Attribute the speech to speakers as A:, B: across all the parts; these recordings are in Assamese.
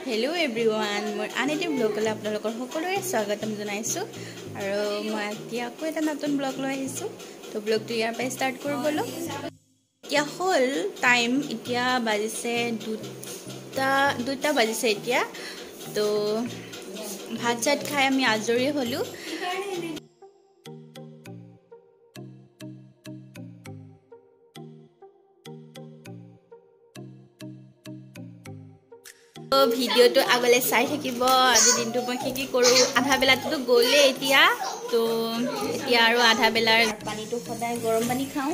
A: Hello everyone, মোৰ আনএটি ব্লগলৈ আপোনালোকৰ সকলোৰে স্বাগতম জনাইছোঁ আৰু মই এতিয়া আকৌ এটা নতুন ব্লগ লৈ আহিছোঁ তো ব্লগটো ইয়াৰ পৰা ষ্টাৰ্ট কৰোঁ বলো এতিয়া হ'ল টাইম এতিয়া বাজিছে দুটা বাজিছে এতিয়া তো ভাত চাত খাই আমি আজৰি হ'লোঁ ভিডিঅ'টো আগলৈ চাই থাকিব আজি দিনটো মই কি কৰোঁ আধা বেলাটো গ'লে এতিয়া তো এতিয়া আৰু আধা বেলাৰ পানীটো সদায় গৰম পানী খাওঁ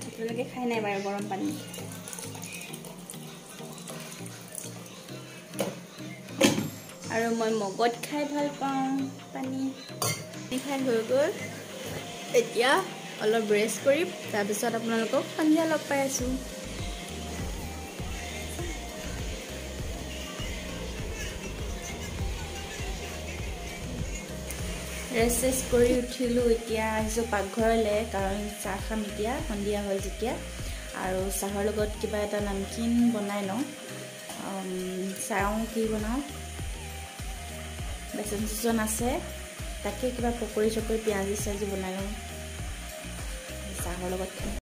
A: আপোনালোকে খাই নাই বাৰু গৰম পানী আৰু মই মগত খাই ভাল পাওঁ পানী খাই হৈ গ'ল এতিয়া অলপ ৰেষ্ট কৰিম তাৰপিছত আপোনালোকক সন্ধিয়া লগ পাই আছোঁ ৰেষ্ট কৰি উঠিলোঁ এতিয়া আহিছোঁ পাকঘৰলৈ কাৰণ চাহ খাম এতিয়া সন্ধিয়া হ'ল যেতিয়া আৰু চাহৰ লগত কিবা এটা নামকিন বনাই লওঁ চাওঁ কি বনাওঁ বেচন চেচন আছে তাকে কিবা পকৰি চকৰি পিঁয়াজি চিয়াজি বনাই লওঁ চাহৰ লগত খাম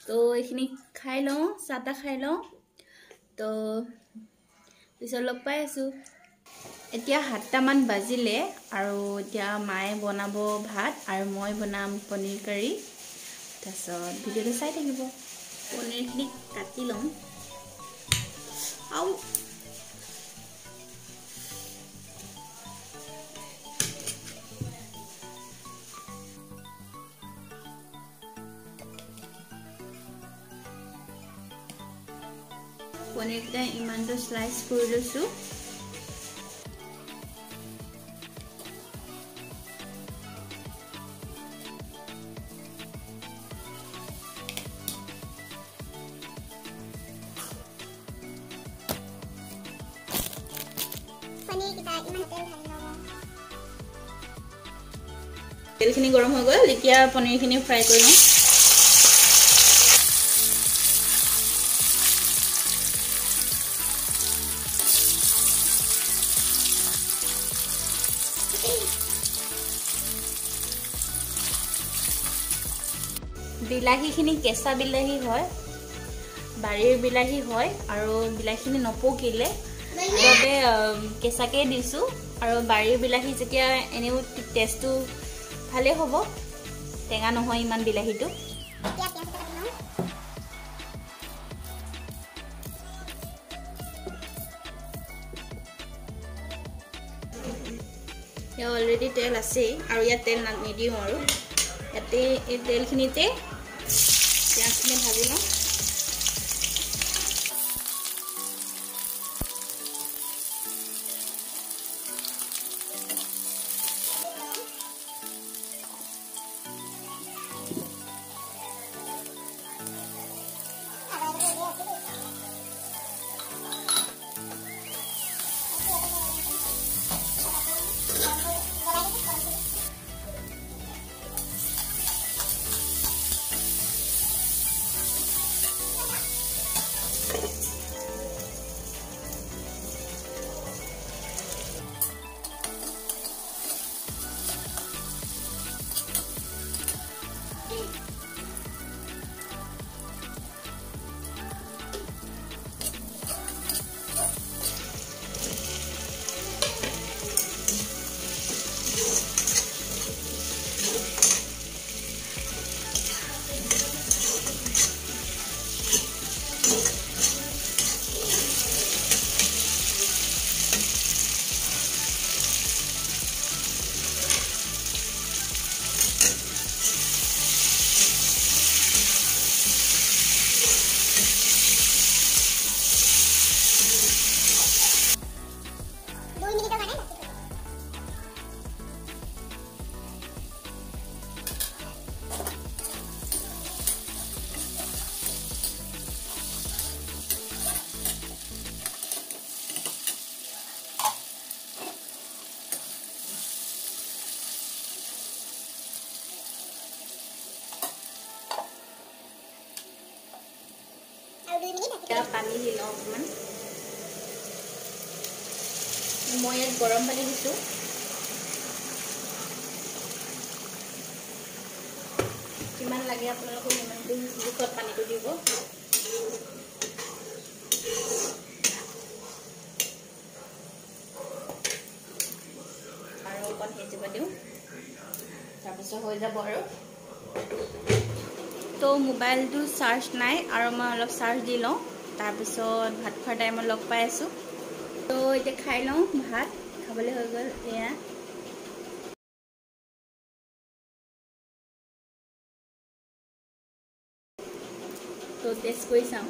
A: তো এইখিনি খাই লওঁ চাহ খাই লওঁ তো পিছত লগ পাই আছোঁ এতিয়া 7টামান বাজিলে আৰু এতিয়া মায়ে বনাব ভাত আৰু মই বনাম পনীৰ কাৰী তাৰপিছত ভিডিঅ'টো চাই থাকিব পনীৰখিনি কাটি লওঁ আৰু পনীৰকেইটা ইমানটো স্লাইচ কৰি লৈছোঁ তেলখিনি গৰম হৈ গ'ল এতিয়া পনীৰখিনি ফ্ৰাই কৰি লওঁ বিলাহীখিনি কেঁচা বিলাহী হয় বাৰীৰ বিলাহী হয় আৰু বিলাহীখিনি নপকিলে আগতে কেঁচাকৈ দিছোঁ আৰু বাৰীৰ বিলাহী যেতিয়া এনেও টেষ্টটো ভালে হ'ব টেঙা নহয় ইমান বিলাহীটো অলৰেডি তেল আছে আৰু ইয়াত তেল নিদিওঁ আৰু ইয়াতে এই তেলখিনিতে পিঁয়াজখিনি ভাজি লওঁ পানী দি লওঁ অকণমান মই ইয়াত গৰম পানী দিছোঁ কিমান লাগে আপোনালোকক ইমানটো জোখত পানীটো দিব আৰু অকণ সিজিব দিওঁ তাৰপিছত হৈ যাব আৰু তো মোবাইলটো চাৰ্জ নাই আৰু মই অলপ চাৰ্জ দি লওঁ তাৰপিছত ভাত খোৱাৰ টাইমত লগ পাই আছোঁ তো এতিয়া খাই লওঁ ভাত খাবলৈ হৈ গ'ল এয়া তো টেষ্ট কৰি চাওঁ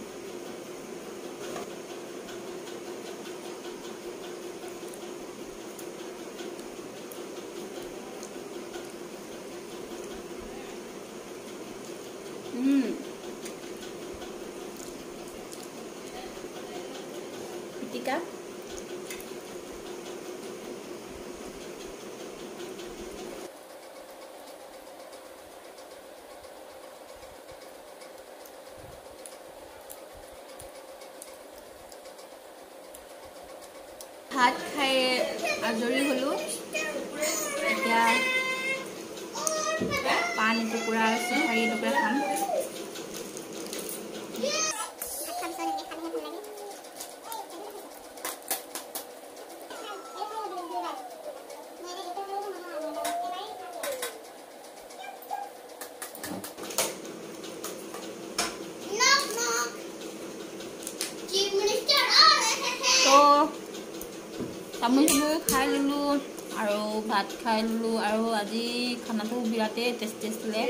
A: পিটিকা ভাত খাই আজৰি হ'লোঁ এতিয়া পান টুকুৰা চুফাৰী টুকুৰা খাম তামোল চামোল খাই ল'লোঁ আৰু ভাত খাই ল'লোঁ আৰু আজি খানাটো বিৰাটেই টেষ্টি আছিলে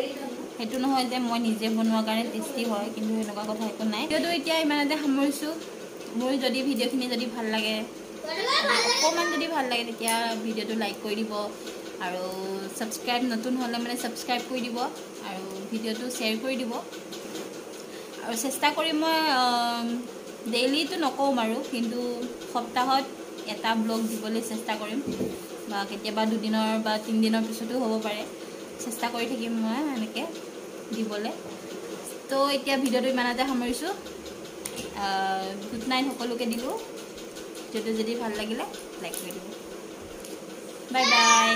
A: সেইটো নহয় যে মই নিজে বনোৱাৰ কাৰণে টেষ্টি হয় কিন্তু এনেকুৱা কথা একো নাই ভিডিঅ'টো এতিয়া ইমানতে সামৰিছোঁ মোৰ যদি ভিডিঅ'খিনি যদি ভাল লাগে অকণমান যদি ভাল লাগে তেতিয়া ভিডিঅ'টো লাইক কৰি দিব আৰু ছাবস্ক্ৰাইব নতুন হ'লে মানে ছাবস্ক্ৰাইব কৰি দিব আৰু ভিডিঅ'টো শ্বেয়াৰ কৰি দিব আৰু চেষ্টা কৰিম মই ডেইলিটো নকওঁ বাৰু কিন্তু সপ্তাহত এটা ব্লগ দিবলৈ চেষ্টা কৰিম বা কেতিয়াবা দুদিনৰ বা তিনিদিনৰ পিছতো হ'ব পাৰে চেষ্টা কৰি থাকিম মই এনেকৈ দিবলৈ তো এতিয়া ভিডিঅ'টো ইমানতে সামৰিছোঁ গুড নাইট সকলোকে দিলোঁ ভিডিঅ'টো যদি ভাল লাগিলে লাইক কৰি দিব বাই বাই